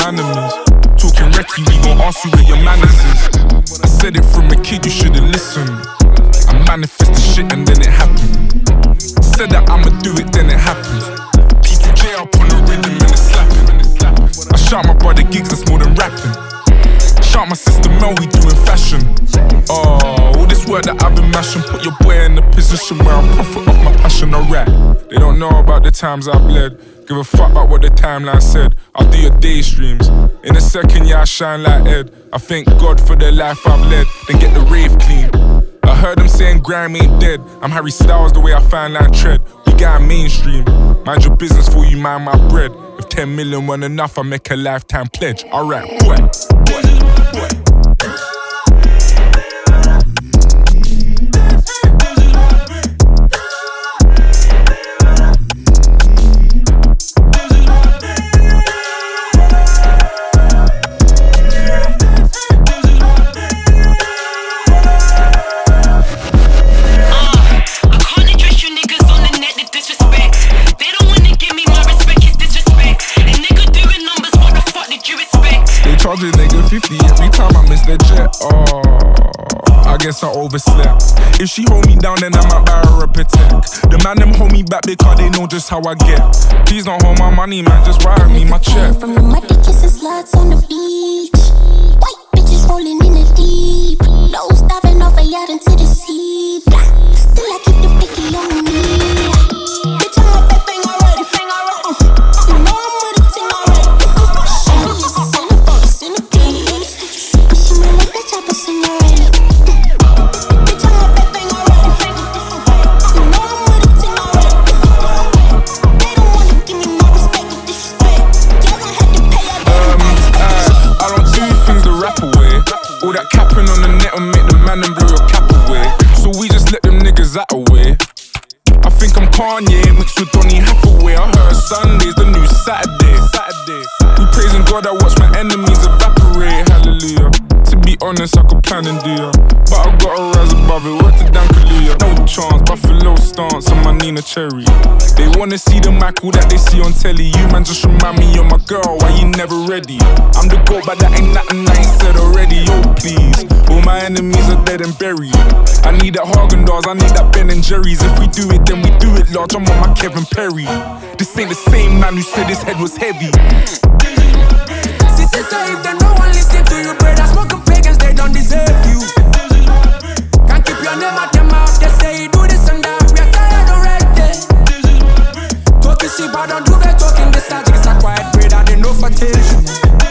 enemies. Talking recce, we gon' ask you where your manners is. I said it from a kid, you should've listened. I manifest the shit and then it happened. Said that I'ma do it, then it happens. P2J up on the rhythm and it's slapping. I shout my brother gigs, that's more than rapping. Shout my sister Mel, we doing fashion. All this work that I've been mashing, put your boy in a position where I profit off my passion, alright. They don't know about the times I've led. Give a fuck about what the timeline said. I'll do your day streams. In a second, yeah, I shine like Ed. I thank God for the life I've led. Then get the rave clean. I heard them saying grime ain't dead. I'm Harry Styles the way I fine line tread. We got mainstream. Mind your business for you, mind my bread. If 10 million weren't enough, I make a lifetime pledge. Alright, boy. Charge a nigga 50 every time I miss the jet. Oh, I guess I overslept. If she hold me down, then I might buy her a protect. The man them hold me back because they know just how I get. Please don't hold my money, man, just wire me my check. From the muddy kisses, sluts on the beach. White bitches rolling in the deep. Nose diving off a yacht into the sea. Still I keep the picky on me. Bitch, I'm a bad thing already. You know I'm with a ting already. All that capping on the net will make the man and blow your cap away. So we just let them niggas out away. I think I'm Kanye mixed with Donny Hathaway. I heard Sunday's the new Saturday. We praising God, I watch my enemies evaporate. Hallelujah. To be honest, I could plan and do ya, but I gotta rise above it. Word to Dan Kaluuya. No chance, Buffalo stance on my Nina Cherry. They wanna see the Michael that they see on telly. You man just remind me of my girl, why you never ready? I'm the GOAT, but that ain't nothing I ain't said already. Yo, please, all my enemies are dead and buried. I need that Haagen-Dazs, I need that Ben and Jerry's. If we do it, then we do it large. I'm on my Kevin Perry. This ain't the same man who said his head was heavy. Sister, if they no one listen to you, brother, smoking pagans, they don't deserve you. Can't keep your name out your mouth, they say you do this and that. We are tired already. Talking shit, but don't do that talking. This logic is a quiet breed, I didn't know for tell you.